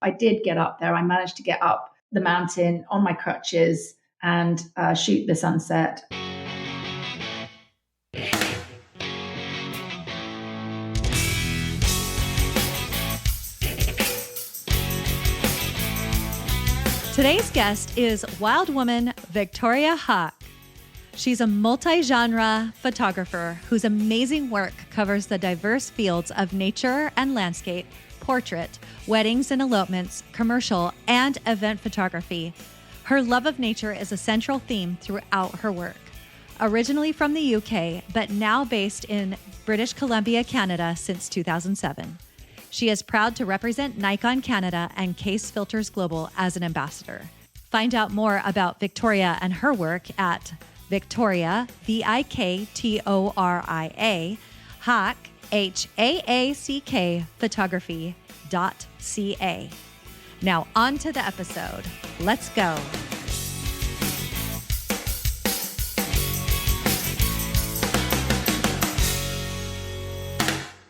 I did get up there. I managed to get up the mountain on my crutches and shoot the sunset. Today's guest is wild woman Viktoria Haack. She's a multi-genre photographer whose amazing work covers the diverse fields of nature and landscape, portrait, weddings and elopements, commercial, and event photography. Her love of nature is a central theme throughout her work. Originally from the UK, but now based in British Columbia, Canada since 2007. She is proud to represent Nikon Canada and Case Filters Global as an ambassador. Find out more about Viktoria and her work at Viktoria, Viktoria, Haack, Haack, photography.ca. Now on to the episode. Let's go.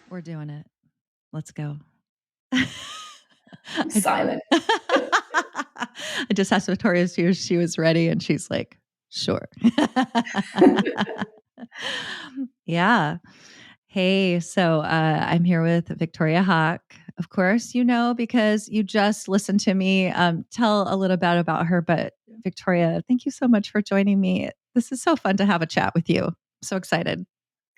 We're doing it. Let's go. Silent. I just asked Viktoria if she was ready, and she's like, sure. Yeah. Hey, so I'm here with Viktoria Haack. Of course, you know, because you just listened to me tell a little bit about her. But Viktoria, thank you so much for joining me. This is so fun to have a chat with you. I'm so excited.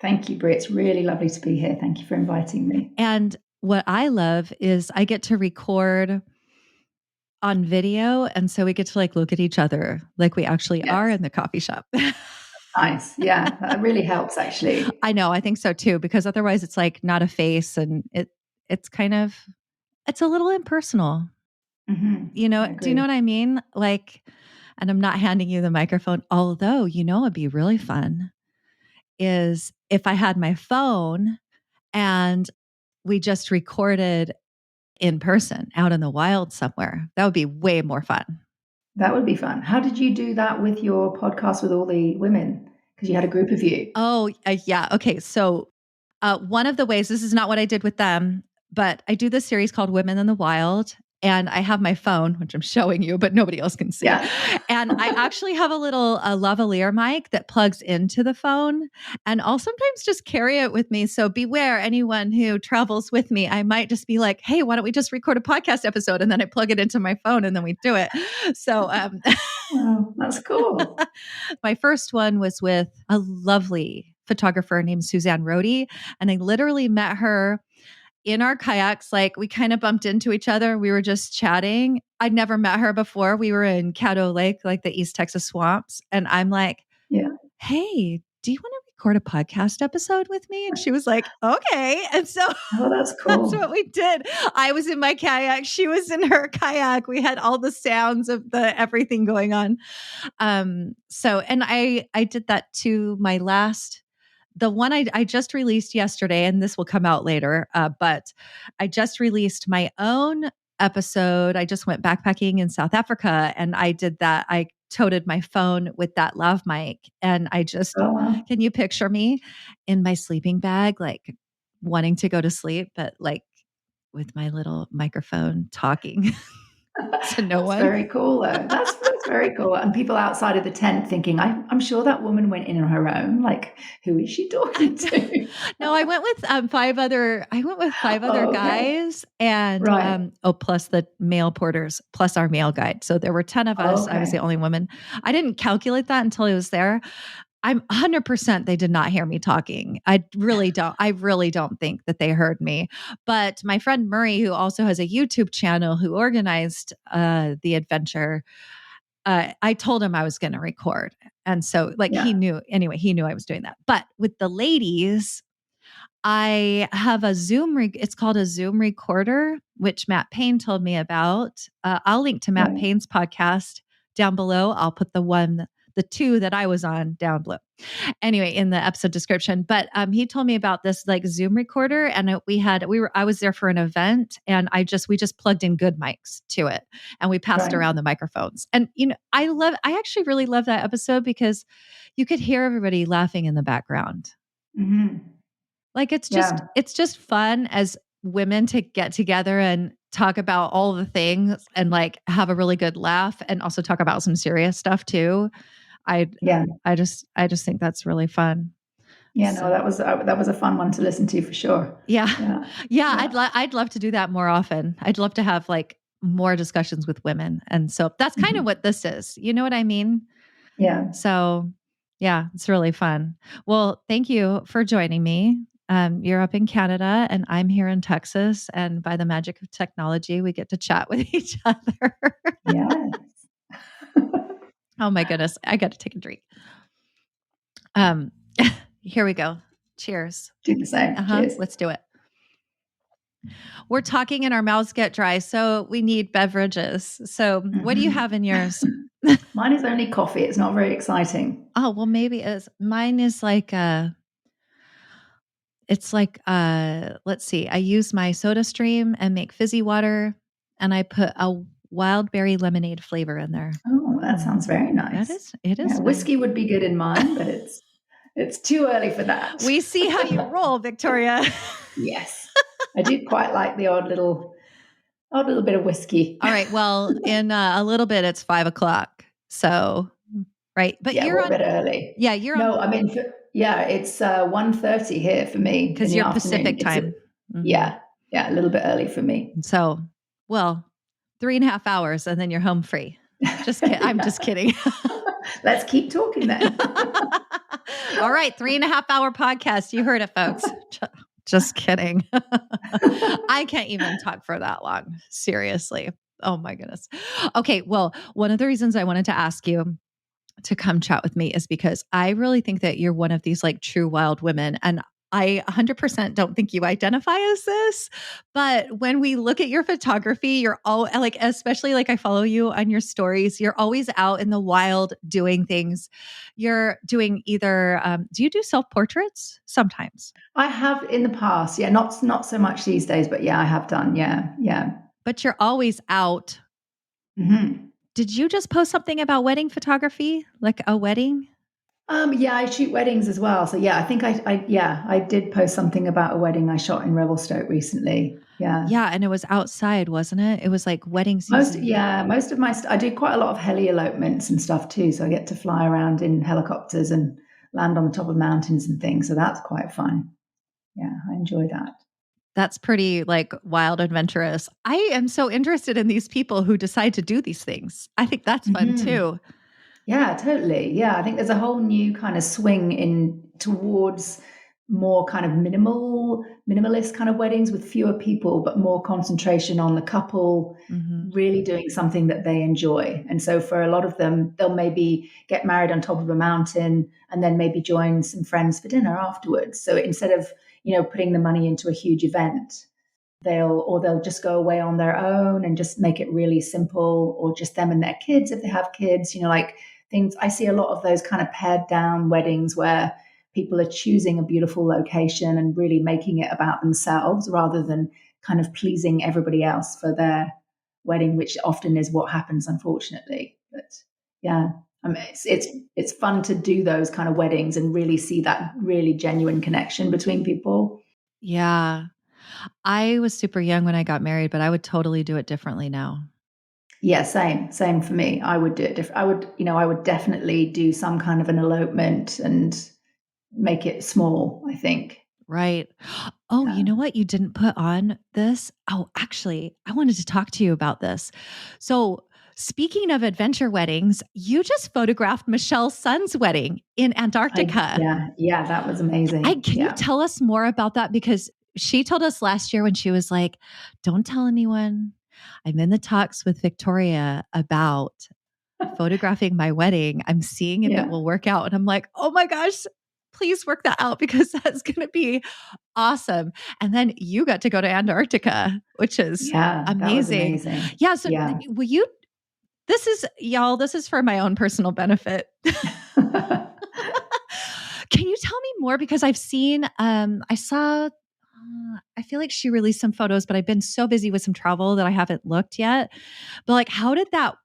Thank you, Brie. It's really lovely to be here. Thank you for inviting me. And what I love is I get to record on video. And so we get to look at each other like we actually are in the coffee shop. Nice. Yeah, that really helps actually. I know. I think so too, because otherwise it's not a face and it's a little impersonal. Mm-hmm. You know, do you know what I mean? And I'm not handing you the microphone, although, it'd be really fun is if I had my phone and we just recorded in person out in the wild somewhere. That would be way more fun. That would be fun. How did you do that with your podcast with all the women? Because you had a group of you. Oh, yeah. Okay. So one of the ways, this is not what I did with them, but I do this series called Women in the Wild. And I have my phone, which I'm showing you, but nobody else can see. Yeah. And I actually have a little lavalier mic that plugs into the phone. And I'll sometimes just carry it with me. So beware anyone who travels with me. I might just be like, hey, why don't we just record a podcast episode? And then I plug it into my phone and then we do it. So oh, that's cool. My first one was with a lovely photographer named Suzanne Rohde. And I literally met her in our kayaks. We kind of bumped into each other. We were just chatting. I'd never met her before. We were in Caddo Lake, the East Texas swamps. And I'm like, hey, do you want to record a podcast episode with me? And she was like, okay. And so that's cool. That's what we did. I was in my kayak. She was in her kayak. We had all the sounds of everything going on. And I did that to my last. The one I just released yesterday, and this will come out later, but I just released my own episode. I just went backpacking in South Africa, and I did that. I toted my phone with that lav mic, and I just, can you picture me in my sleeping bag, wanting to go to sleep, but with my little microphone talking to no one. Very cool, though. That's very cool. And people outside of the tent thinking, I'm sure that woman went in on her own. Who is she talking to? No, I went with five other guys, and plus the male porters, plus our male guide. So there were 10 of us. I was the only woman. I didn't calculate that until I was there. I'm 100% they did not hear me talking. I really don't think that they heard me. But my friend Murray, who also has a YouTube channel, who organized the adventure, I told him I was going to record. And so he knew I was doing that. But with the ladies, I have a Zoom, it's called a Zoom recorder, which Matt Payne told me about. I'll link to Matt Payne's podcast down below. I'll put the two that I was on down below. Anyway, in the episode description. But he told me about this Zoom recorder, and I was there for an event, and we just plugged in good mics to it, and we passed around the microphones. And I actually really love that episode because you could hear everybody laughing in the background. Mm-hmm. It's just fun as women to get together and talk about all the things and like have a really good laugh and also talk about some serious stuff too. I just think that's really fun. Yeah, no, that was a fun one to listen to for sure. Yeah. I'd love to do that more often. I'd love to have like more discussions with women. And so that's kind of what this is. You know what I mean? Yeah. So yeah, it's really fun. Well, thank you for joining me. You're up in Canada and I'm here in Texas. And by the magic of technology, we get to chat with each other. Yes. Oh my goodness. I got to take a drink. Here we go. Cheers. Do the same. Cheers. Let's do it. We're talking and our mouths get dry, so we need beverages. So what do you have in yours? Mine is only coffee. It's not very exciting. Oh, well, maybe mine is like let's see. I use my soda stream and make fizzy water, and I put a wild berry lemonade flavor in there. Oh, that sounds very nice. It is. Yeah, whiskey would be good in mine, but it's too early for that. We see how you roll, Victoria. Yes. I do quite like the odd little bit of whiskey. All right. Well, in a little bit, it's 5:00. So, right. But yeah, you're a bit early. Yeah, you're no, I mean, it's 1:30 here for me. Because you're Pacific time. Yeah, a little bit early for me. So, well, 3.5 hours and then you're home free. Just kidding. I'm just kidding. Let's keep talking then. All right. 3.5 hour podcast. You heard it, folks. Just kidding. I can't even talk for that long. Seriously. Oh my goodness. Okay. Well, one of the reasons I wanted to ask you to come chat with me is because I really think that you're one of these like true wild women. And I 100% don't think you identify as this, but when we look at your photography, you're all like, especially like I follow you on your stories, you're always out in the wild doing things. You're doing either, do you do self-portraits? Sometimes. I have in the past. Yeah. Not so much these days, but yeah, I have done. Yeah. But you're always out. Mm-hmm. Did you just post something about wedding photography? Like a wedding? Yeah, I shoot weddings as well. So yeah, I think I did post something about a wedding I shot in Revelstoke recently. Yeah. Yeah. And it was outside, wasn't it? It was like wedding season. Most of my, I do quite a lot of heli elopements and stuff too. So I get to fly around in helicopters and land on the top of mountains and things. So that's quite fun. Yeah, I enjoy that. That's pretty like wild, adventurous. I am so interested in these people who decide to do these things. I think that's fun too. Yeah, totally. Yeah, I think there's a whole new kind of swing in towards more kind of minimalist kind of weddings with fewer people, but more concentration on the couple really doing something that they enjoy. And so for a lot of them, they'll maybe get married on top of a mountain and then maybe join some friends for dinner afterwards. So instead of, putting the money into a huge event, they'll just go away on their own and just make it really simple, or just them and their kids if they have kids, like things. I see a lot of those kind of pared down weddings where people are choosing a beautiful location and really making it about themselves rather than kind of pleasing everybody else for their wedding, which often is what happens, unfortunately. But yeah, I mean, it's fun to do those kind of weddings and really see that really genuine connection between people. Yeah. I was super young when I got married, but I would totally do it differently now. Yeah, same for me. I would do it different. I would definitely do some kind of an elopement and make it small, I think. Right. Oh, you know what? You didn't put on this. Oh, actually, I wanted to talk to you about this. So speaking of adventure weddings, you just photographed Michelle's son's wedding in Antarctica. Yeah, that was amazing. Can you tell us more about that? Because she told us last year when she was like, don't tell anyone. I'm in the talks with Viktoria about photographing my wedding. I'm seeing if it will work out. And I'm like, oh my gosh, please work that out because that's going to be awesome. And then you got to go to Antarctica, which is amazing. Yeah. So will you, this is for my own personal benefit. Can you tell me more? Because I've seen, I feel like she released some photos, but I've been so busy with some travel that I haven't looked yet. But like, how did that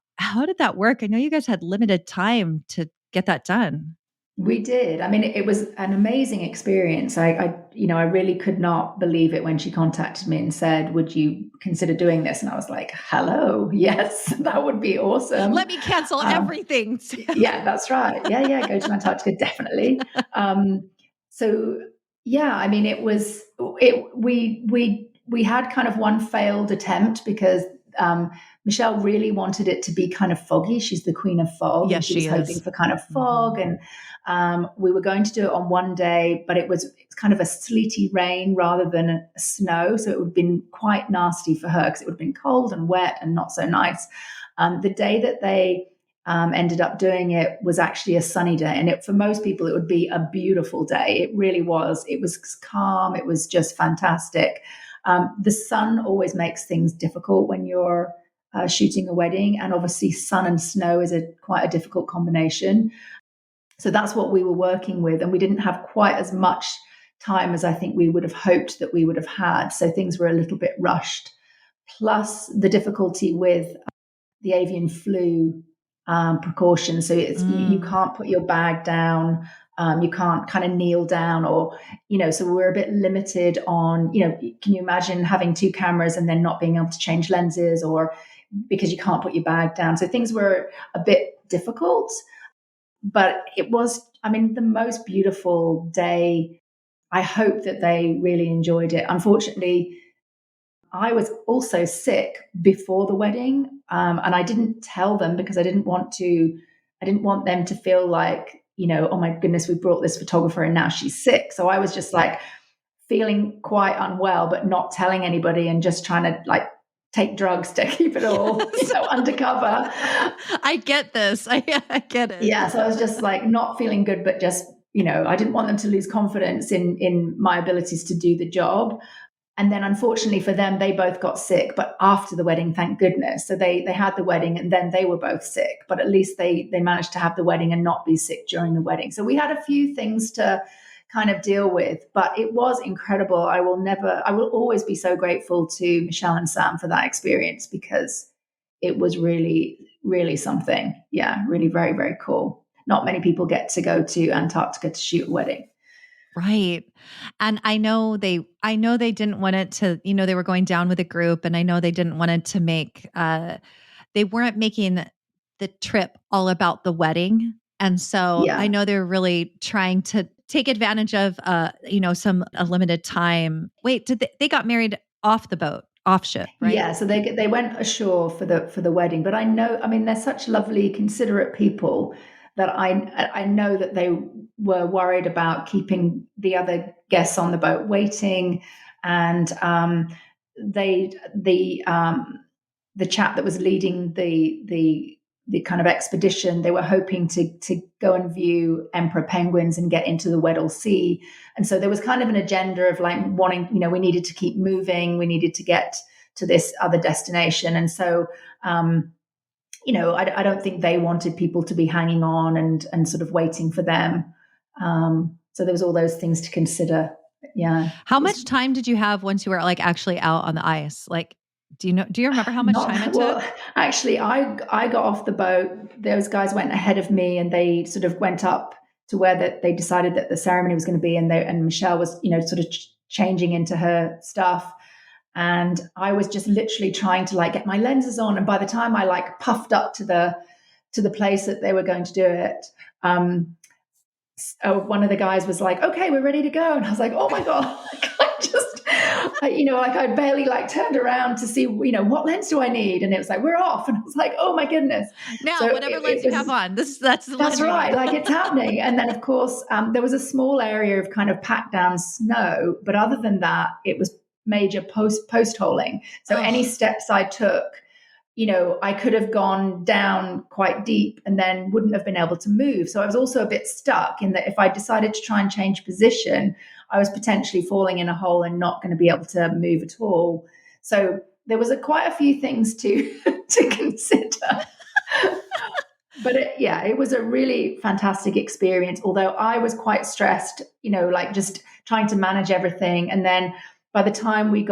work? I know you guys had limited time to get that done. We did. I mean, it was an amazing experience. I really could not believe it when she contacted me and said, "Would you consider doing this?" And I was like, "Hello, yes, that would be awesome. Let me cancel everything." Yeah, that's right. Yeah, go to Antarctica, definitely. So yeah, I mean, we had kind of one failed attempt because Michelle really wanted it to be kind of foggy. She's the queen of fog. Yes, and she was hoping for kind of fog. And we were going to do it on one day, but it's kind of a sleety rain rather than a snow. So it would have been quite nasty for her because it would have been cold and wet and not so nice. The day that they ended up doing it was actually a sunny day. And for most people, it would be a beautiful day. It really was. It was calm. It was just fantastic. The sun always makes things difficult when you're shooting a wedding. And obviously sun and snow is quite a difficult combination. So that's what we were working with. And we didn't have quite as much time as I think we would have hoped that we would have had. So things were a little bit rushed. Plus the difficulty with the avian flu precaution. So you can't put your bag down. You can't kind of kneel down so we're a bit limited on, can you imagine having 2 cameras and then not being able to change lenses or because you can't put your bag down. So things were a bit difficult, but it was, the most beautiful day. I hope that they really enjoyed it. Unfortunately, I was also sick before the wedding, and I didn't tell them because I didn't want them to feel like, oh my goodness, we brought this photographer and now she's sick. So I was just like feeling quite unwell, but not telling anybody and just trying to like take drugs to keep it all, undercover. I get this. I get it. Yeah. So I was just like not feeling good, but just, I didn't want them to lose confidence in my abilities to do the job. And then unfortunately for them, they both got sick, but after the wedding, thank goodness. So they had the wedding and then they were both sick, but at least they managed to have the wedding and not be sick during the wedding. So we had a few things to kind of deal with, but it was incredible. I will always be so grateful to Michelle and Sam for that experience because it was really, really something. Yeah, really very, very cool. Not many people get to go to Antarctica to shoot a wedding. Right. And I know they didn't want it to, they were going down with a group and I know they didn't want it to make, they weren't making the trip all about the wedding. And so I know they're really trying to take advantage of, a limited time. Wait, they got married off the boat, off ship, right? Yeah. So they went ashore for the wedding, but I know, they're such lovely, considerate people that I know that they were worried about keeping the other guests on the boat waiting, and the chap that was leading the kind of expedition, they were hoping to go and view emperor penguins and get into the Weddell Sea, and so there was kind of an agenda of like wanting, we needed to keep moving, we needed to get to this other destination, and so. I don't think they wanted people to be hanging on and sort of waiting for them. So there was all those things to consider. Yeah. How much time did you have once you were like actually out on the ice? Like, do you remember how much time it took? Well, actually, I got off the boat. Those guys went ahead of me and they sort of went up to where they decided that the ceremony was going to be. And Michelle was, sort of changing into her stuff. And I was just literally trying to like get my lenses on. And by the time I like puffed up to the place that they were going to do it, one of the guys was like, "Okay, we're ready to go." And I was like, "Oh my God." I barely like turned around to see, what lens do I need? And it was like, "We're off." And I was like, "Oh my goodness." Now, so whatever lens you have on, that's right. Like it's happening. And then of course, there was a small area of kind of packed down snow. But other than that, it was major post holing. So any steps I took, I could have gone down quite deep and then wouldn't have been able to move. So I was also a bit stuck in that if I decided to try and change position, I was potentially falling in a hole and not going to be able to move at all. So there was quite a few things to consider. But it was a really fantastic experience, although I was quite stressed, like just trying to manage everything. And then by the time we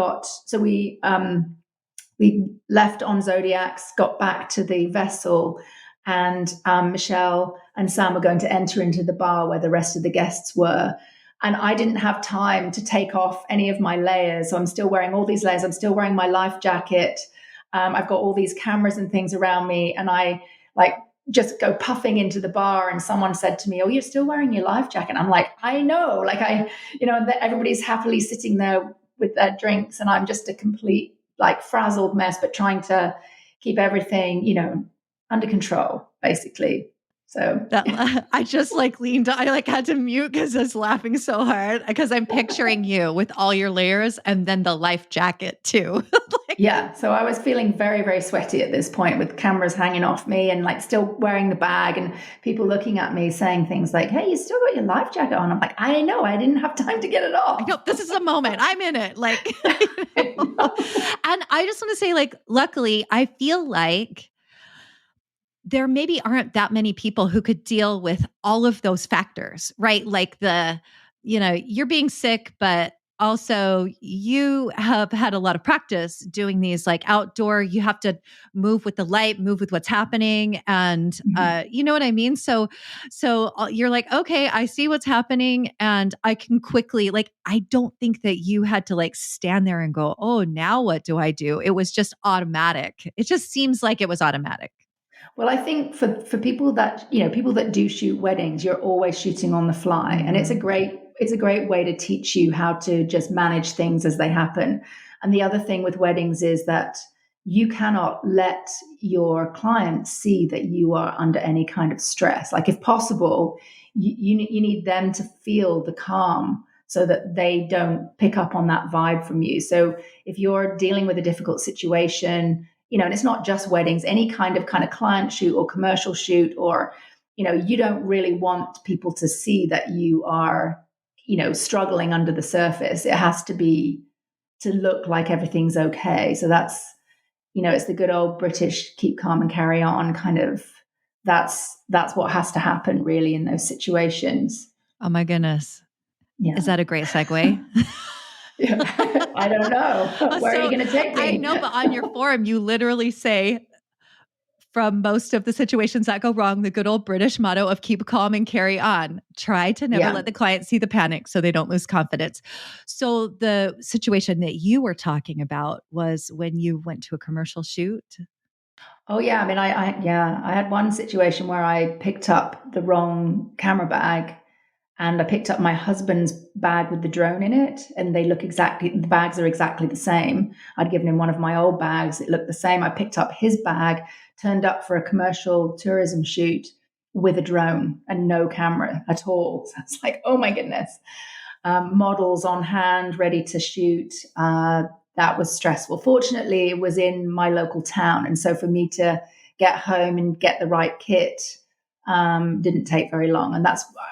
left on Zodiacs, got back to the vessel, and Michelle and Sam were going to enter into the bar where the rest of the guests were. And I didn't have time to take off any of my layers. So I'm still wearing all these layers. I'm still wearing my life jacket. I've got all these cameras and things around me. And I like just go puffing into the bar. And someone said to me, "Oh, you're still wearing your life jacket." I'm like, I know, like everybody's happily sitting there with their drinks. And I'm just a complete like frazzled mess, but trying to keep everything, under control, basically. So I just leaned, I had to mute because I was laughing so hard because I'm picturing you with all your layers and then the life jacket too. Yeah. So I was feeling very, very sweaty at this point with cameras hanging off me and still wearing the bag and people looking at me saying things like, "Hey, you still got your life jacket on." I'm like, I know, I didn't have time to get it off. I know, this is a moment. I'm in it. And I just want to say, luckily, I feel like there maybe aren't that many people who could deal with all of those factors, right? Like you're being sick, but also you have had a lot of practice doing these outdoor, you have to move with the light, move with what's happening. And, you know what I mean? So you're like, okay, I see what's happening and I can quickly, I don't think that you had to stand there and go, "Oh, now what do I do?" It was just automatic. It just seems like it was automatic. Well, I think for people that do shoot weddings, you're always shooting on the fly, and it's a great way to teach you how to just manage things as they happen. And the other thing with weddings is that you cannot let your clients see that you are under any kind of stress. Like, if possible, you need them to feel the calm so that they don't pick up on that vibe from you. So if you're dealing with a difficult situation, and it's not just weddings, any kind of client shoot or commercial shoot, or, you don't really want people to see that you are, struggling under the surface. It has to look like everything's okay. So that's, it's the good old British keep calm and carry on kind of, that's what has to happen really in those situations. Oh my goodness. Yeah. Is that a great segue? Yeah. I don't know. Where are you going to take me? I know, but on your forum, you literally say, from most of the situations that go wrong, the good old British motto of keep calm and carry on. Try to never let the client see the panic so they don't lose confidence. So the situation that you were talking about was when you went to a commercial shoot. Oh yeah. I mean, I had one situation where I picked up the wrong camera bag. And I picked up my husband's bag with the drone in it, and the bags are exactly the same. I'd given him one of my old bags. It looked the same. I picked up his bag, turned up for a commercial tourism shoot with a drone and no camera at all. So it's like, oh my goodness. Models on hand, ready to shoot. That was stressful. Fortunately, it was in my local town. And so for me to get home and get the right kit didn't take very long. And that's why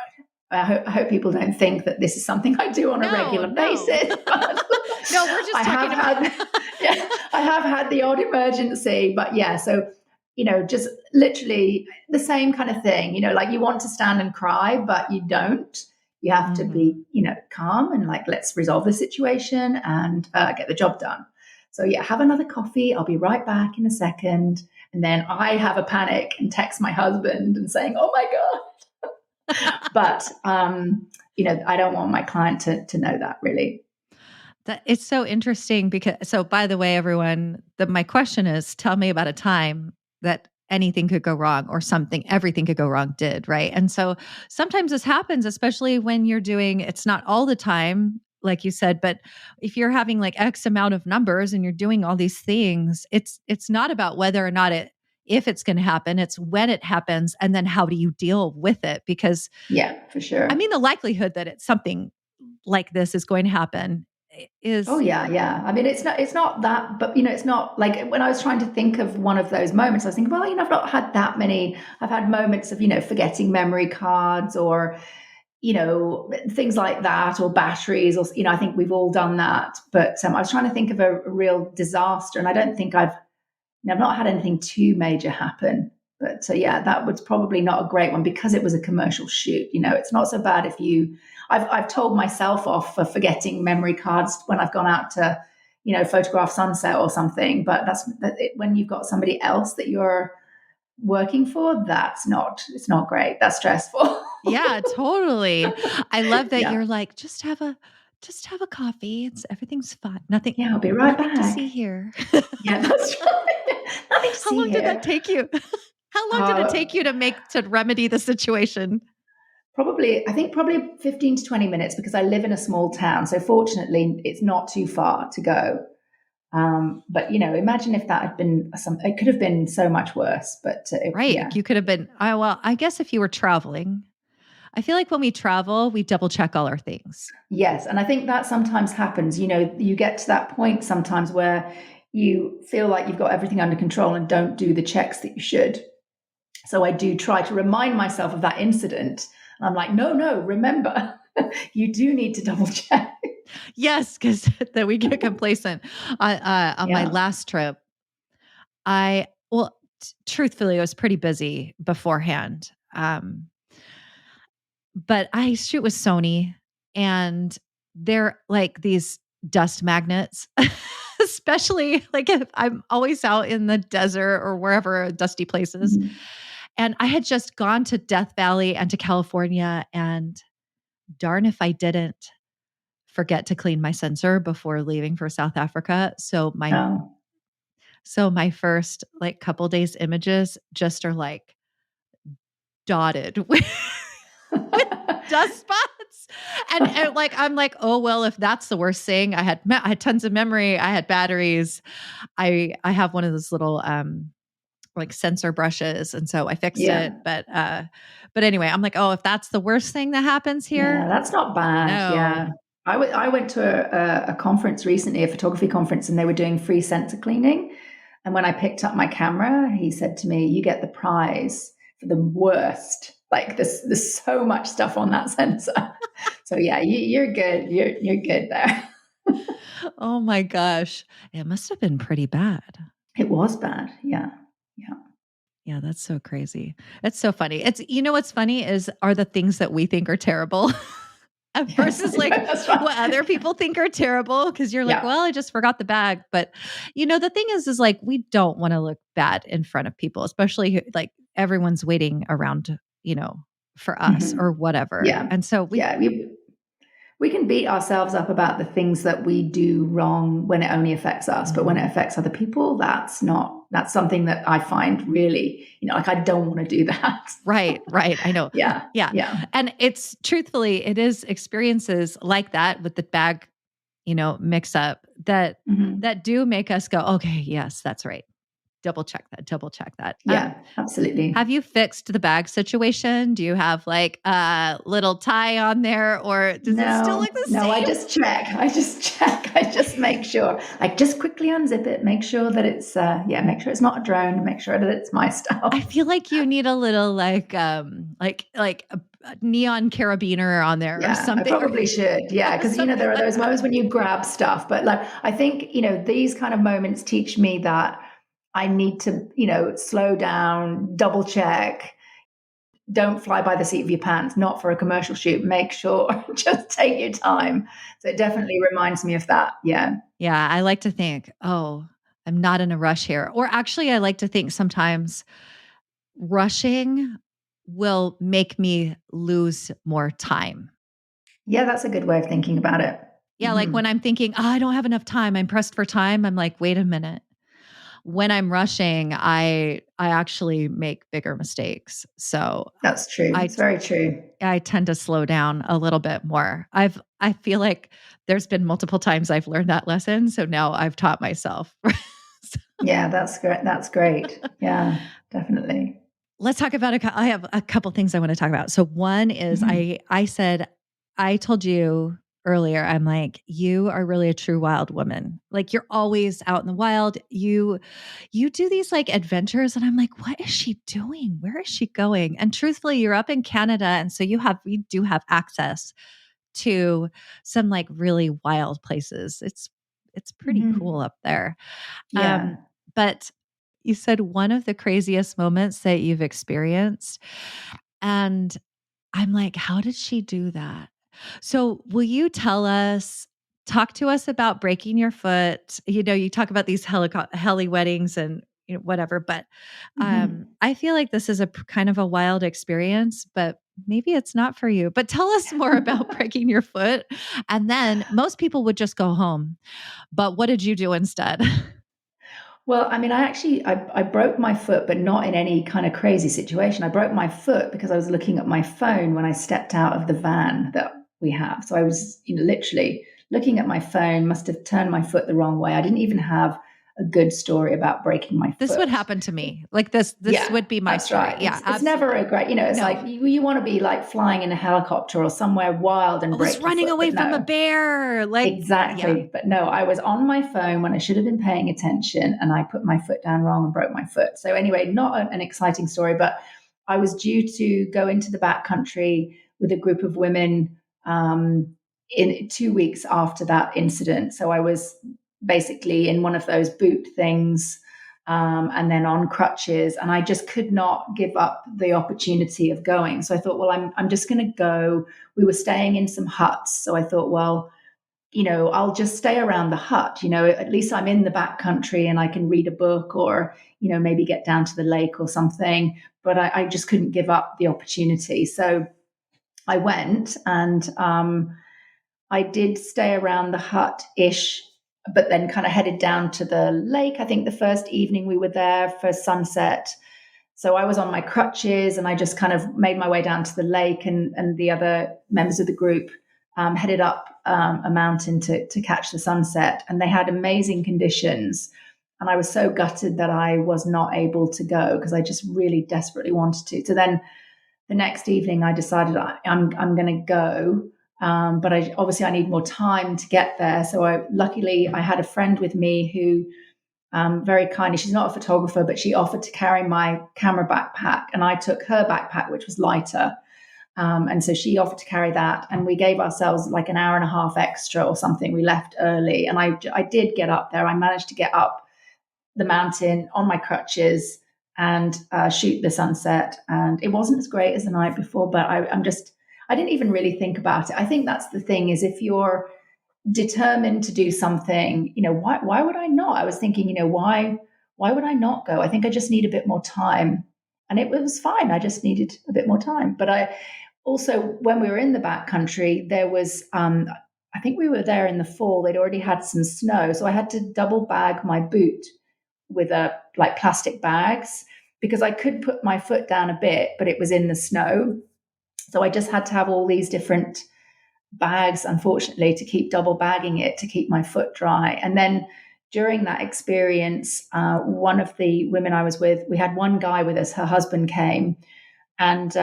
I hope people don't think that this is something I do on a regular basis. But no, we're just talking about. I have had the odd emergency, but yeah. So, just literally the same kind of thing. You want to stand and cry, but you don't. You have to be, calm and let's resolve the situation and get the job done. So yeah, have another coffee. I'll be right back in a second. And then I have a panic and text my husband and saying, "Oh my God." But, I don't want my client to know that really. That it's so interesting because, so by the way, everyone, my question is, tell me about a time that anything could go wrong or everything could go wrong did, right? And so sometimes this happens, especially when you're doing, it's not all the time, like you said, but if you're having X amount of numbers and you're doing all these things, it's not about whether or not if it's going to happen, it's when it happens. And then how do you deal with it? Because yeah, for sure. I mean, the likelihood that it's something like this is going to happen is. Oh yeah. Yeah. I mean, it's not that, but it's not like when I was trying to think of one of those moments, I was thinking, well, I've not had that many. I've had moments of, forgetting memory cards or, things like that, or batteries, or, I think we've all done that. But I was trying to think of a real disaster, and I don't think I've not had anything too major happen. But yeah, that was probably not a great one because it was a commercial shoot. It's not so bad if I've told myself off for forgetting memory cards when I've gone out to, photograph sunset or something. But that's when you've got somebody else that you're working for, it's not great. That's stressful. Yeah, totally. I love that Yeah. you're like, just have a coffee. Everything's fine. Nothing. Yeah, I'll be right Nothing to back. see here. Yeah, that's right. Nothing to How see long did here. that take you? How long did it take you to remedy the situation? I think probably 15 to 20 minutes, because I live in a small town. So fortunately, it's not too far to go. But imagine if that had been it could have been so much worse. But Right. yeah. You could have been, well, I guess if you were traveling, I feel like when we travel, we double check all our things. Yes. And I think that sometimes happens. You get to that point sometimes where you feel like you've got everything under control and don't do the checks that you should. So I do try to remind myself of that incident. And I'm like, no, remember, you do need to double check. Yes, because then we get complacent. On my last trip, truthfully, I was pretty busy beforehand. But I shoot with Sony, and they're like these dust magnets, especially like if I'm always out in the desert or wherever, dusty places. Mm-hmm. And I had just gone to Death Valley and to California, and darn if I didn't forget to clean my sensor before leaving for South Africa. So my first like couple days images just are like dotted with dust spots. And like, I'm like, oh, well, if that's the worst thing, I had tons of memory. I had batteries. I have one of those little, like sensor brushes. And so I fixed it. But anyway, I'm like, oh, if that's the worst thing that happens here. Yeah, that's not bad. No. Yeah. I went to a conference recently, a photography conference, and they were doing free sensor cleaning. And when I picked up my camera, he said to me, you get the prize for the worst. Like there's so much stuff on that sensor. So yeah, you're good. You're good there. Oh my gosh. It must have been pretty bad. It was bad. Yeah. Yeah, that's so crazy. It's so funny. What's funny are the things that we think are terrible versus like what other people think are terrible. Cause you're like, well, I just forgot the bag. But the thing is like, we don't want to look bad in front of people, especially like everyone's waiting around, for us or whatever. Yeah. And so we can beat ourselves up about the things that we do wrong when it only affects us, but when it affects other people, that's something that I find really, like I don't want to do that. Right. I know. Yeah. And it's truthfully, it is experiences like that with the bag, mix up that do make us go, okay, yes, that's right. Double check that. Yeah, absolutely. Have you fixed the bag situation? Do you have like a little tie on there, or does it still look the same? No, I just check. I just make sure. Like just quickly unzip it, make sure that it's make sure it's not a drone, make sure that it's my stuff. I feel like you need a little like a neon carabiner on there or something. I probably should. Yeah, because there are those moments when you grab stuff, but like I think these kind of moments teach me that I need to, slow down, double check. Don't fly by the seat of your pants, not for a commercial shoot. Make sure, just take your time. So it definitely reminds me of that. Yeah. Yeah. I like to think, oh, I'm not in a rush here. Or actually, I like to think sometimes rushing will make me lose more time. Yeah, that's a good way of thinking about it. Yeah. Like when I'm thinking, I don't have enough time, I'm pressed for time. I'm like, wait a minute. When I'm rushing, I actually make bigger mistakes. So that's true. It's very true. I tend to slow down a little bit more. I feel like there's been multiple times I've learned that lesson. So now I've taught myself. Yeah, that's great. That's great. Yeah, definitely. Let's talk about I have a couple things I want to talk about. So one is I told you earlier, I'm like, you are really a true wild woman. Like you're always out in the wild. You do these like adventures and I'm like, what is she doing? Where is she going? And truthfully, you're up in Canada. And so we do have access to some like really wild places. It's pretty cool up there. Yeah. But you said one of the craziest moments that you've experienced. And I'm like, how did she do that? So will you talk to us about breaking your foot? You talk about these heli weddings and whatever. But I feel like this is a kind of a wild experience, but maybe it's not for you. But tell us more about breaking your foot. And then most people would just go home. But what did you do instead? Well, I mean, I broke my foot, but not in any kind of crazy situation. I broke my foot because I was looking at my phone when I stepped out of the van that we have. So I was, literally looking at my phone, must have turned my foot the wrong way. I didn't even have a good story about breaking my foot. This would happen to me. Like this would be my story. Right. Yeah. It's never a great, it's like you want to be like flying in a helicopter or somewhere wild and break running away from a bear. Like exactly. Yeah. But no, I was on my phone when I should have been paying attention, and I put my foot down wrong and broke my foot. So anyway, not an exciting story, but I was due to go into the backcountry with a group of women in 2 weeks after that incident. So I was basically in one of those boot things, and then on crutches, and I just could not give up the opportunity of going. So I thought, well, I'm just going to go. We were staying in some huts, so I thought, well, I'll just stay around the hut. At least I'm in the backcountry and I can read a book, or maybe get down to the lake or something. But I just couldn't give up the opportunity, so I went, and I did stay around the hut-ish, but then kind of headed down to the lake. I think the first evening we were there for sunset. So I was on my crutches, and I just kind of made my way down to the lake, and the other members of the group headed up a mountain to catch the sunset. And they had amazing conditions. And I was so gutted that I was not able to go, because I just really desperately wanted to. So then the next evening I decided I'm going to go. But I need more time to get there. So luckily I had a friend with me who very kindly, she's not a photographer, but she offered to carry my camera backpack, and I took her backpack, which was lighter. And so she offered to carry that, and we gave ourselves like an hour and a half extra or something. We left early, and I did get up there. I managed to get up the mountain on my crutches and shoot the sunset. And it wasn't as great as the night before, but I didn't even really think about it. I think that's the thing, is if you're determined to do something, why would I not? I was thinking, why would I not go? I think I just need a bit more time. And it was fine. I just needed a bit more time. But I also, when we were in the backcountry, there was, I think we were there in the fall. They'd already had some snow. So I had to double bag my boot with plastic bags, because I could put my foot down a bit, but it was in the snow. So I just had to have all these different bags, unfortunately, to keep double bagging it to keep my foot dry. And then during that experience, one of the women I was with, we had one guy with us, her husband came, and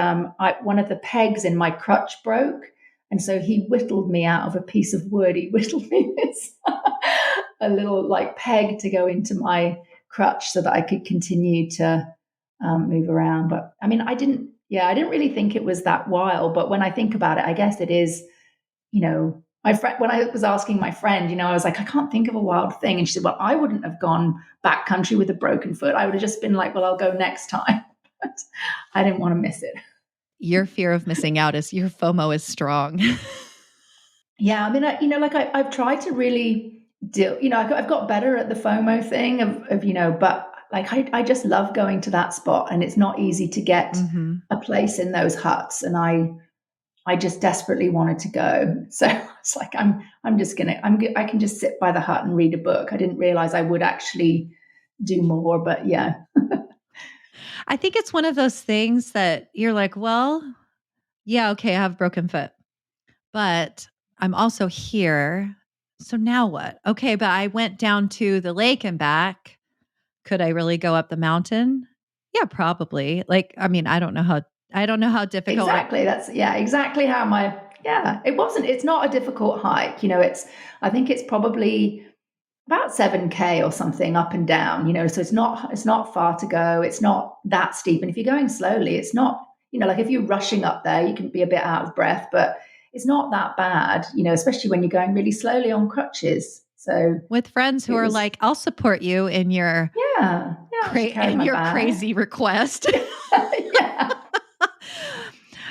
one of the pegs in my crutch broke. And so he whittled me out of a piece of wood. He whittled me this a little peg to go into my crutch so that I could continue to move around. But I mean, I didn't really think it was that wild. But when I think about it, I guess it is, my friend, when I was asking my friend, I was like, I can't think of a wild thing. And she said, well, I wouldn't have gone backcountry with a broken foot. I would have just been like, well, I'll go next time. But I didn't want to miss it. Your fear of missing out your FOMO is strong. Yeah. I mean, I've tried to really deal, I've got better at the FOMO thing of but I just love going to that spot, and it's not easy to get a place in those huts. And I just desperately wanted to go. So it's like, I can just sit by the hut and read a book. I didn't realize I would actually do more, but yeah. I think it's one of those things that you're like, well, yeah, okay, I have a broken foot, but I'm also here. So now what? Okay, but I went down to the lake and back. Could I really go up the mountain? Yeah, probably. I don't know how difficult. Exactly. That's exactly how it's not a difficult hike. I think it's probably about 7K or something up and down, so it's not far to go. It's not that steep. And if you're going slowly, it's not, if you're rushing up there, you can be a bit out of breath, but it's not that bad, especially when you're going really slowly on crutches. So with friends who are like, I'll support you in your crazy request. Yeah.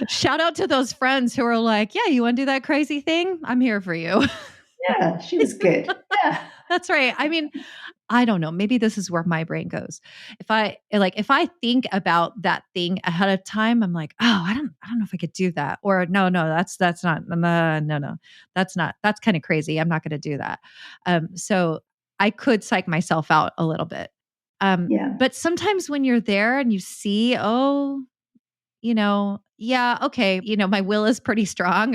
Shout out to those friends who are like, yeah, you want to do that crazy thing? I'm here for you. Yeah, she was good. Yeah. That's right. I mean, I don't know, maybe this is where my brain goes. If I think about that thing ahead of time, I'm like, oh, I don't know if I could do that. Or no, that's not, no, that's kind of crazy. I'm not going to do that. So I could psych myself out a little bit. But sometimes when you're there and you see, yeah, okay, my will is pretty strong.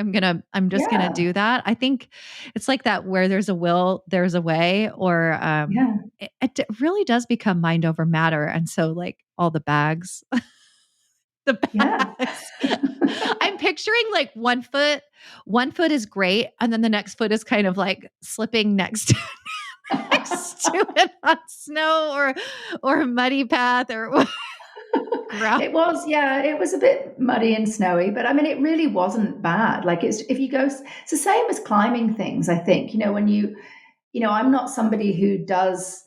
I'm just gonna do that. I think it's like that, where there's a will, there's a way, or it really does become mind over matter. And so, like, all the bags, the bags. I'm picturing like one foot is great, and then the next foot is kind of like slipping next to it on snow or a muddy path or It was a bit muddy and snowy, but I mean, it really wasn't bad. Like, it's the same as climbing things. I think, I'm not somebody who does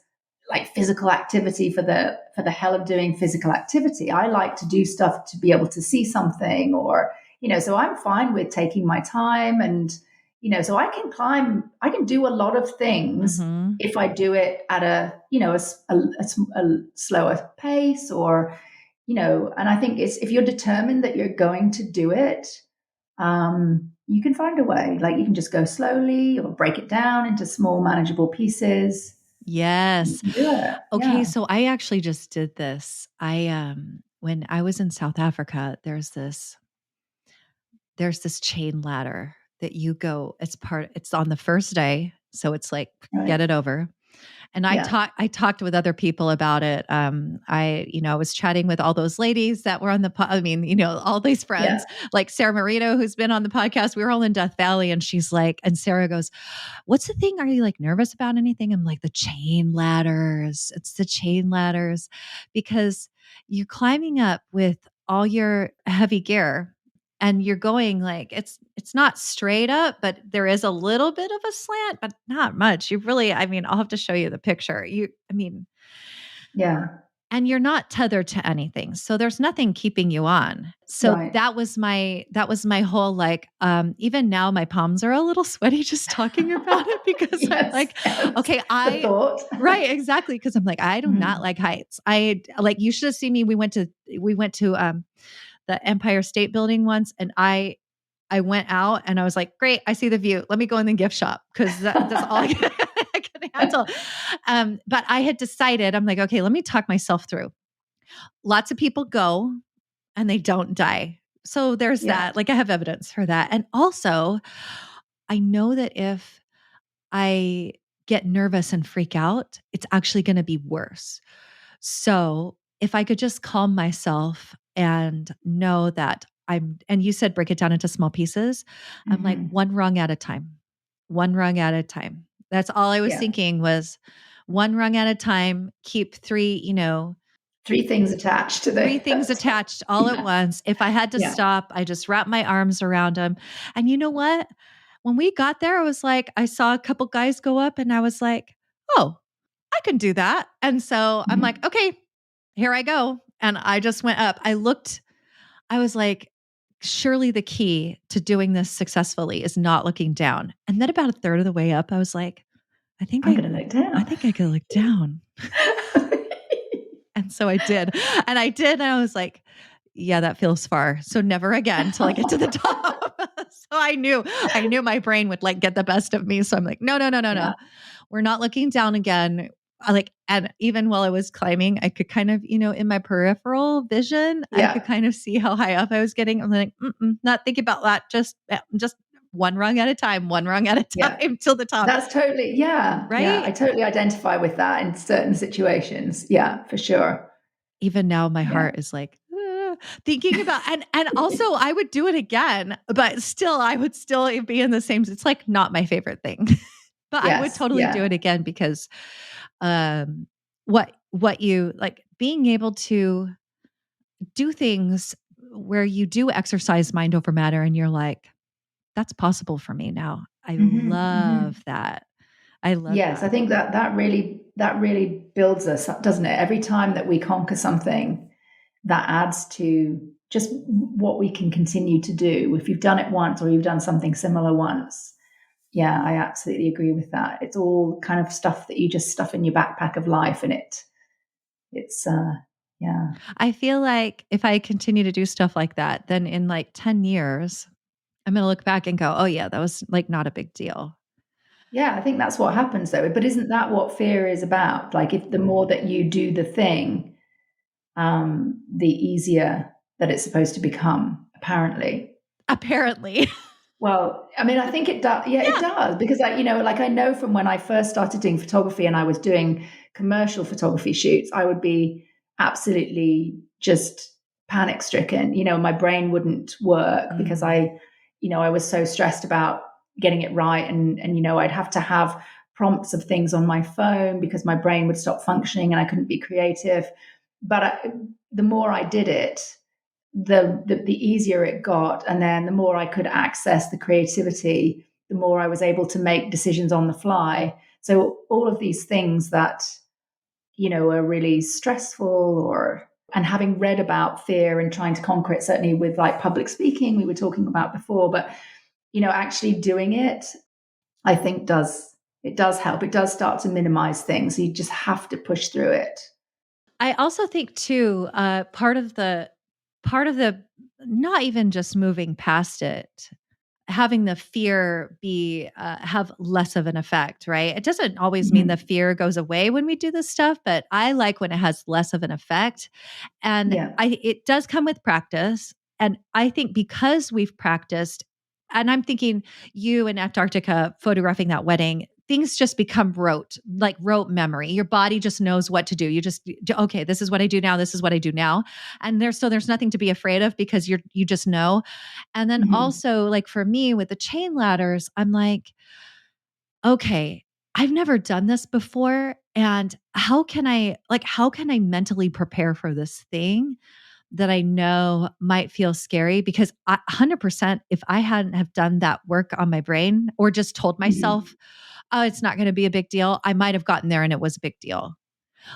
like physical activity for the hell of doing physical activity. I like to do stuff to be able to see something, or, so I'm fine with taking my time, and, so I can climb, I can do a lot of things if I do it at a slower pace, or, and I think if you're determined that you're going to do it, you can find a way. Like, you can just go slowly or break it down into small, manageable pieces. Yes. Okay. So I actually just did this. When I was in South Africa, there's this chain ladder that you go, it's on the first day. So it's like, get it over. And I talked with other people about it. I was chatting with all those ladies that were on all these friends, like Sarah Marino, who's been on the podcast. We were all in Death Valley, and she's like, and Sarah goes, "What's the thing? Are you like nervous about anything?" I'm like, the chain ladders. It's the chain ladders, because you're climbing up with all your heavy gear. And you're going like, it's not straight up, but there is a little bit of a slant, but not much. I'll have to show you the picture. And you're not tethered to anything. So there's nothing keeping you on. So that was my whole, like, even now my palms are a little sweaty just talking about it, because I'm like, okay, right, exactly. Cause I'm like, I do not like heights. You should have seen me. We went to the Empire State Building once, and I went out and I was like, great, I see the view. Let me go in the gift shop, because that's all I can handle. But I had decided, I'm like, okay, let me talk myself through. Lots of people go and they don't die. So there's that. Like, I have evidence for that. And also, I know that if I get nervous and freak out, it's actually going to be worse. So if I could just calm myself and know that and you said break it down into small pieces. I'm like, one rung at a time. That's all I was thinking, was one rung at a time, keep three things attached all at once. If I had to stop, I just wrapped my arms around them. And you know what? When we got there, I was like, I saw a couple guys go up, and I was like, oh, I can do that. And so I'm like, okay, here I go. And I just went up. I was like, surely the key to doing this successfully is not looking down. And then about a third of the way up, I was like, I think I could look down. And so I did. And and I was like, yeah, that feels far. So never again until I get to the top. So I knew my brain would like get the best of me. So I'm like, no. We're not looking down again. And even while I was climbing, I could kind of, in my peripheral vision, I could kind of see how high up I was getting. I'm like, not thinking about that. Just one rung at a time till the top. That's totally, right? Yeah, I totally identify with that in certain situations. Yeah, for sure. Even now, my heart is like, thinking about, and also I would do it again, but still, I would still be in the same, it's like not my favorite thing. But I would totally do it again, because what you like, being able to do things where you do exercise mind over matter, and you're like, that's possible for me now. I love that. I love that. I think that really builds us up, doesn't it? Every time that we conquer something, that adds to just what we can continue to do. If you've done it once, or you've done something similar once, Yeah, I absolutely agree with that. It's all kind of stuff that you just stuff in your backpack of life, and it's yeah. I feel like if I continue to do stuff like that, then in like 10 years, I'm going to look back and go, oh, yeah, that was like not a big deal. Yeah, I think that's what happens though. But isn't that what fear is about? Like, if the more that you do the thing, the easier that it's supposed to become, apparently. Apparently. Well, I mean, I think it does. Yeah, it does. Because like I know from when I first started doing photography and I was doing commercial photography shoots, I would be absolutely just panic stricken. My brain wouldn't work because I was so stressed about getting it right. And I'd have to have prompts of things on my phone because my brain would stop functioning and I couldn't be creative. But the more I did it, the easier it got, and then the more I could access the creativity, the more I was able to make decisions on the fly. So all of these things that are really stressful, and having read about fear and trying to conquer it, certainly with like public speaking we were talking about before, but actually doing it, I think does help. It does start to minimize things. You just have to push through it. I also think too, part of the not even just moving past it, having the fear be have less of an effect, right? It doesn't always mean the fear goes away when we do this stuff, but I like when it has less of an effect. And Yeah. it does come with practice. And I think because we've practiced, and I'm thinking you in Antarctica photographing that wedding, things just become rote memory. Your body just knows what to do. You just, okay, this is what I do now. This is what I do now. And there's nothing to be afraid of because you just know. And then also, like for me with the chain ladders, I'm like, okay, I've never done this before. And how can I mentally prepare for this thing that I know might feel scary? Because 100%, if I hadn't have done that work on my brain or just told myself, oh, it's not going to be a big deal, I might have gotten there and it was a big deal.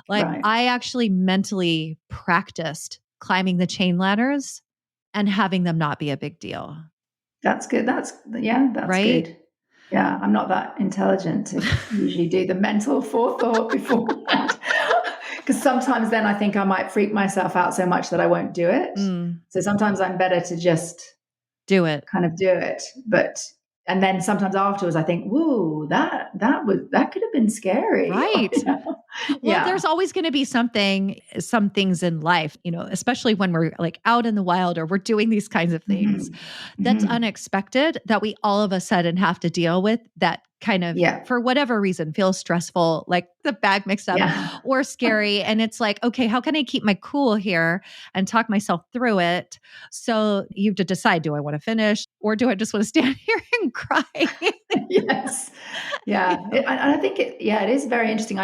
Like Right. I actually mentally practiced climbing the chain ladders and having them not be a big deal. That's good. That's Right? good. Yeah, I'm not that intelligent to usually do the mental forethought beforehand. Because sometimes then I think I might freak myself out so much that I won't do it. So sometimes I'm better to just do it. Kind of do it. And then sometimes afterwards I think, whoa, that could have been scary. Right. Well, there's always going to be some things in life, especially when we're like out in the wild or we're doing these kinds of things that's unexpected that we all of a sudden have to deal with, that kind of, for whatever reason, feels stressful, like the bag mixed up or scary. And it's like, okay, how can I keep my cool here and talk myself through it? So you have to decide, do I want to finish or do I just want to stand here and cry? Yes. Yeah. And I think it is very interesting.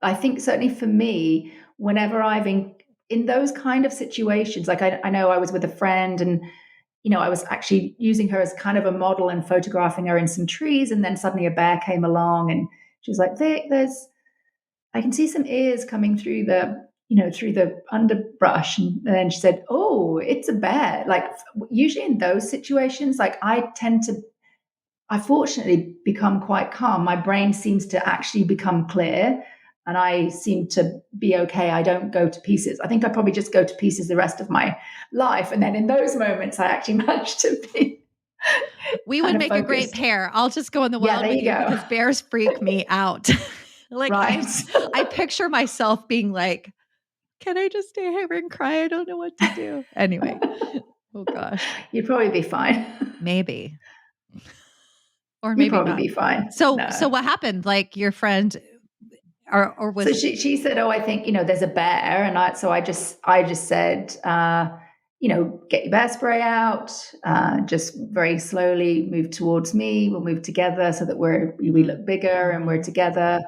I think certainly for me, whenever I've in those kind of situations, like I know I was with a friend and I was actually using her as kind of a model and photographing her in some trees. And then suddenly a bear came along and she was like, Vic, I can see some ears coming through through the underbrush. And then she said, oh, it's a bear. Like usually in those situations, like I fortunately become quite calm. My brain seems to actually become clear and I seem to be okay. I don't go to pieces. I think I probably just go to pieces the rest of my life. And then in those moments, I actually manage to be. We would make focused. A great pair. I'll just go in the wild with you because bears freak me out. Like I picture myself being like, can I just stay here and cry? I don't know what to do. Anyway. Oh gosh. You'd probably be fine. Maybe. Or maybe not. Be fine. So what happened? Like your friend or was so she said, oh, I think, there's a bear. And I just said, get your bear spray out, just very slowly move towards me. We'll move together so that we look bigger and we're together.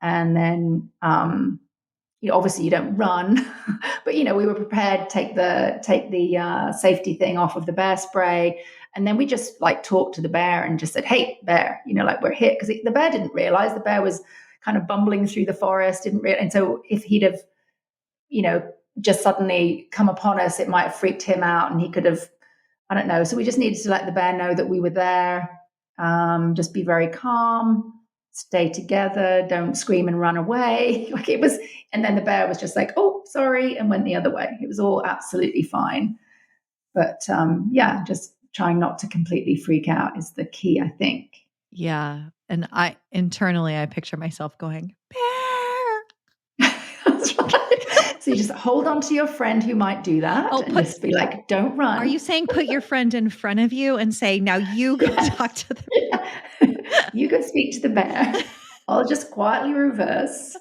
And then, obviously you don't run, but we were prepared to take the safety thing off of the bear spray. And then we just like talked to the bear and just said, hey, bear, like we're here. Because the bear didn't realize the bear was kind of bumbling through the forest, and so if he'd have, just suddenly come upon us, it might have freaked him out and he could have, I don't know. So we just needed to let the bear know that we were there. just be very calm, stay together, don't scream and run away. Like it was, and then the bear was just like, oh, sorry, and went the other way. It was all absolutely fine. But yeah, just trying not to completely freak out is the key, I think. Yeah. And I picture myself going, bear. That's right. So you just hold on to your friend who might do that and just be like, don't run. Are you saying put your friend in front of you and say, now you go talk to the bear? Yeah. You go speak to the bear. I'll just quietly reverse.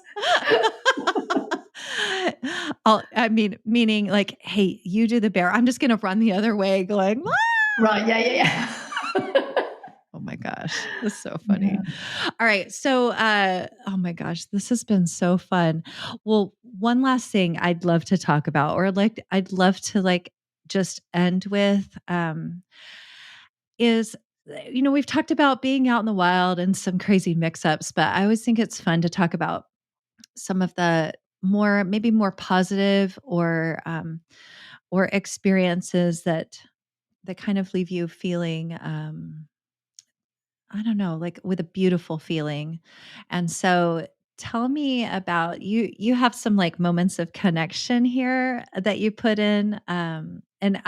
Meaning like, hey, you do the bear. I'm just going to run the other way going, ah! Right. Yeah. Oh my gosh. That's so funny. Yeah. All right. So, oh my gosh, this has been so fun. Well, one last thing I'd love to talk about, or I'd love to just end with, is, we've talked about being out in the wild and some crazy mix-ups, but I always think it's fun to talk about some of the maybe more positive or experiences that kind of leave you feeling, I don't know, like with a beautiful feeling. And so tell me about you have some like moments of connection here that you put in. And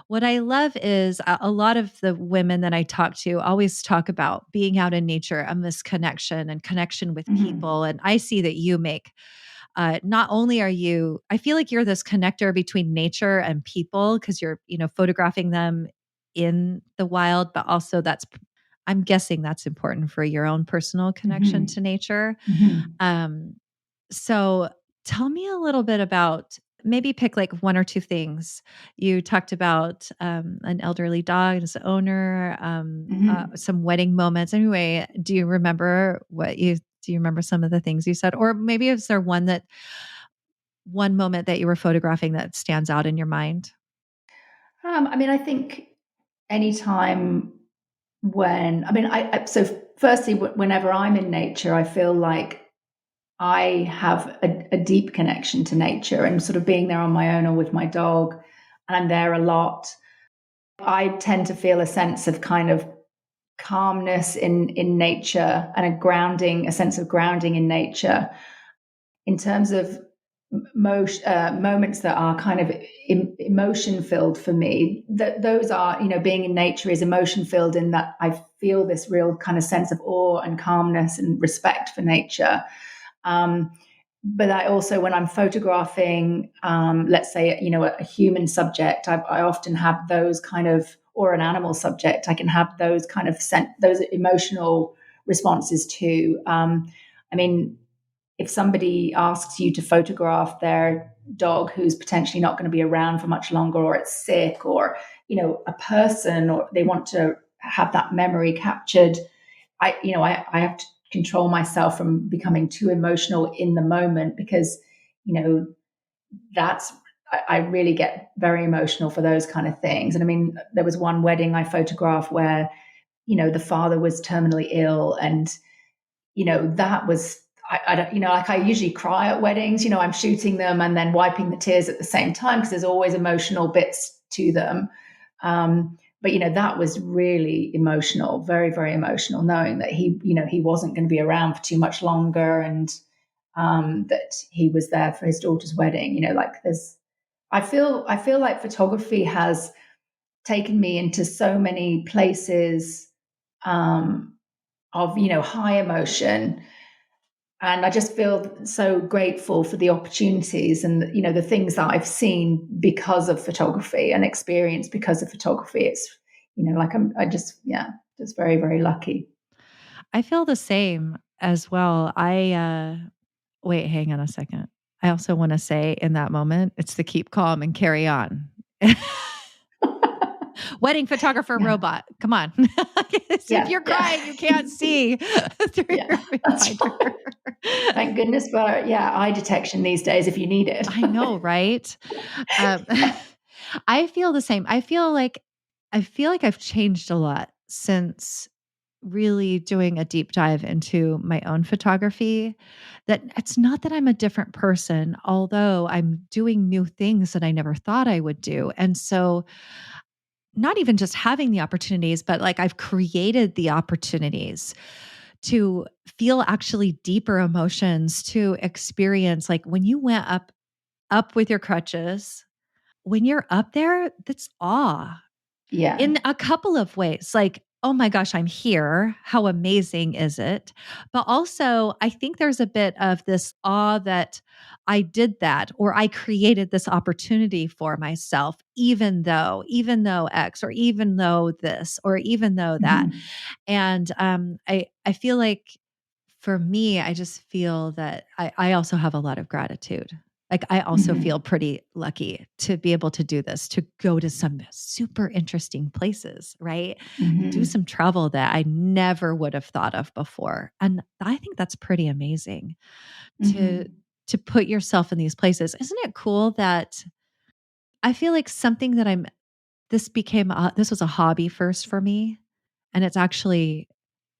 what I love is a lot of the women that I talk to always talk about being out in nature and this connection and connection with people. And I see that you make, not only I feel like you're this connector between nature and people because you're, photographing them in the wild, but also I'm guessing that's important for your own personal connection to nature. So tell me a little bit about, maybe pick like one or two things. You talked about an elderly dog and its owner, some wedding moments. Anyway, do you remember some of the things you said? Or maybe is there one moment that you were photographing that stands out in your mind? I think anytime so firstly, whenever I'm in nature, I feel like I have a deep connection to nature and sort of being there on my own or with my dog, and I'm there a lot. I tend to feel a sense of kind of calmness in nature and a sense of grounding in nature. In terms of moments that are kind of emotion filled for me, those are, being in nature is emotion filled in that I feel this real kind of sense of awe and calmness and respect for nature. But I also, when I'm photographing, let's say, a human subject, I often have those kind of, or an animal subject, I can have those kind of those emotional responses too. If somebody asks you to photograph their dog who's potentially not going to be around for much longer, or it's sick, or, a person, or they want to have that memory captured, I have to control myself from becoming too emotional in the moment, because, I really get very emotional for those kind of things. And there was one wedding I photographed where, the father was terminally ill, and, that was, I don't, like I usually cry at weddings, I'm shooting them and then wiping the tears at the same time because there's always emotional bits to them. But that was really emotional, very, very emotional, knowing that he wasn't going to be around for too much longer, and that he was there for his daughter's wedding. I feel like photography has taken me into so many places of high emotion. And I just feel so grateful for the opportunities and the things that I've seen because of photography and experienced because of photography. It's just very, very lucky. I feel the same as well. Wait, hang on a second. I also want to say in that moment, it's the keep calm and carry on. Wedding photographer robot. Come on. If you're crying, you can't see through your right. Thank goodness for eye detection these days if you need it. I know, right? I feel the same. I feel like I've changed a lot since really doing a deep dive into my own photography. That it's not that I'm a different person, although I'm doing new things that I never thought I would do. And so not even just having the opportunities, but like I've created the opportunities to feel actually deeper emotions, to experience like when you went up with your crutches, when you're up there, that's awe. Yeah. In a couple of ways, like, oh my gosh, I'm here. How amazing is it? But also, I think there's a bit of this awe that I did that, or I created this opportunity for myself, even though X, or even though this, or even though that. Mm-hmm. And I feel like for me, I just feel that I also have a lot of gratitude. Like I also Mm-hmm. feel pretty lucky to be able to do this, to go to some super interesting places, right? Do Mm-hmm. some travel that I never would have thought of before. And I think that's pretty amazing to Mm-hmm. put yourself in these places. Isn't it cool that I feel like something that this was a hobby first for me, and it's actually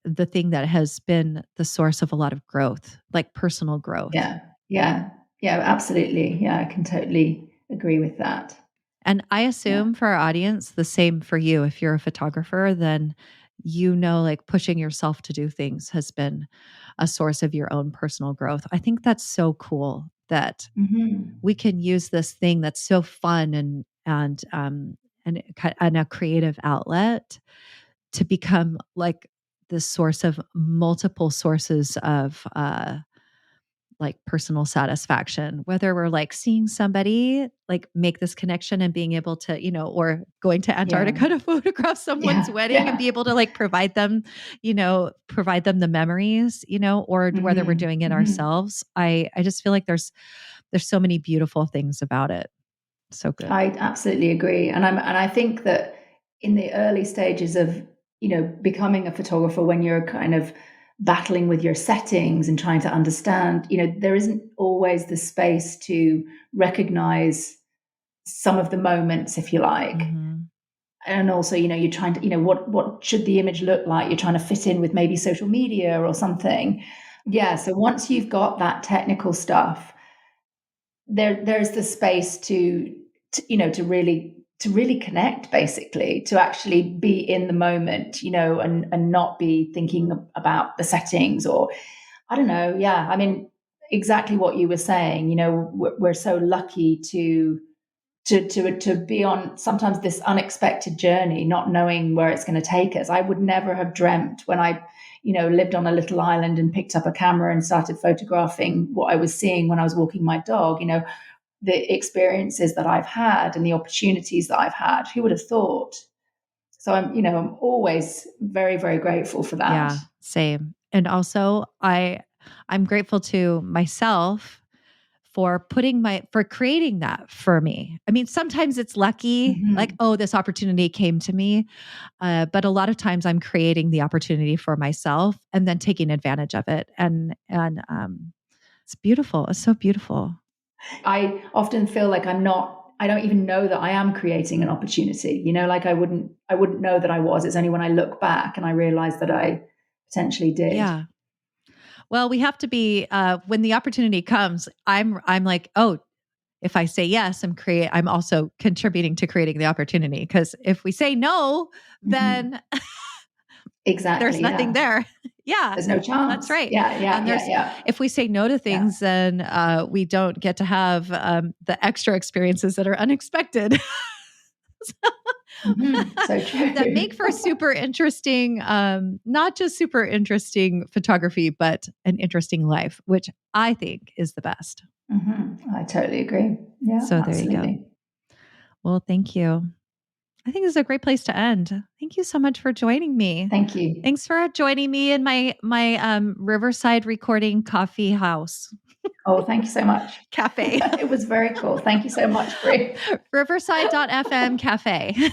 the thing that has been the source of a lot of growth, like personal growth. Yeah. Yeah. Yeah, absolutely. Yeah, I can totally agree with that. And I Yeah. assume for our audience, the same for you. If you're a photographer, then like pushing yourself to do things has been a source of your own personal growth. I think that's so cool that Mm-hmm. we can use this thing that's so fun and a creative outlet to become like the source of multiple sources of like personal satisfaction, whether we're like seeing somebody like make this connection and being able to, or going to Yeah. Antarctica to photograph someone's Yeah. wedding and Yeah. be able to like provide them the memories, or whether we're Mm-hmm. doing it Mm-hmm. ourselves. I just feel like there's so many beautiful things about it. So good. I absolutely agree. And I think that in the early stages of, becoming a photographer, when you're kind of battling with your settings and trying to understand, there isn't always the space to recognize some of the moments, if you like. Mm-hmm. And also, you're trying to, what should the image look like? You're trying to fit in with maybe social media or something. Yeah. So once you've got that technical stuff, there's the space to really connect, basically, to actually be in the moment, and not be thinking about the settings, or I don't know. Yeah, I mean, exactly what you were saying. We're so lucky to be on sometimes this unexpected journey, not knowing where it's going to take us. I would never have dreamt when I lived on a little island and picked up a camera and started photographing what I was seeing when I was walking my dog, the experiences that I've had and the opportunities that I've had. Who would have thought? So I'm always very, very grateful for that. Yeah, same. And also I'm grateful to myself for creating that for me. I mean, sometimes it's lucky, like, Mm-hmm. oh, this opportunity came to me. But a lot of times I'm creating the opportunity for myself and then taking advantage of it. And it's beautiful. It's so beautiful. I often feel like I don't even know that I am creating an opportunity, like I wouldn't know that I was. It's only when I look back and I realize that I potentially did. Yeah. Well, we have to be, when the opportunity comes, I'm like, oh, if I say yes, I'm also contributing to creating the opportunity. Because if we say no, Mm-hmm. then Exactly. there's nothing Yeah. there. Yeah, There's no that's chance. right. Yeah. Yeah. And Yeah. Yeah. if we say no to Yeah. things, then we don't get to have the extra experiences that are unexpected. Mm-hmm. So true. That make for super interesting, not just super interesting photography, but an interesting life, which I think is the best. Mm-hmm. I totally agree. Yeah, So there you go. absolutely. Well, thank you. I think this is a great place to end. Thank you so much for joining me. Thank you. Thanks for joining me in my Riverside recording coffee house. Oh, thank you so much. Cafe. It was very cool. Thank you so much, Brie. Riverside.fm cafe.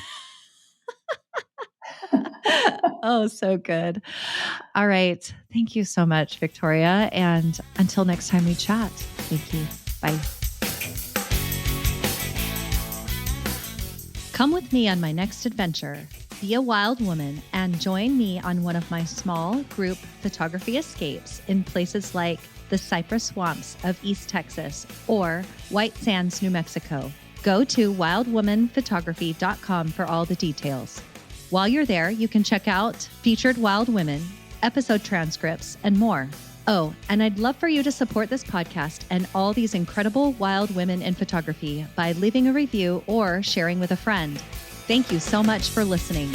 Oh, so good. All right. Thank you so much, Viktoria. And until next time we chat, thank you. Bye. Come with me on my next adventure. Be a wild woman and join me on one of my small group photography escapes in places like the cypress swamps of East Texas or White Sands, New Mexico. Go to wildwomanphotography.com for all the details. While you're there, you can check out featured wild women, episode transcripts, and more. Oh, and I'd love for you to support this podcast and all these incredible wild women in photography by leaving a review or sharing with a friend. Thank you so much for listening.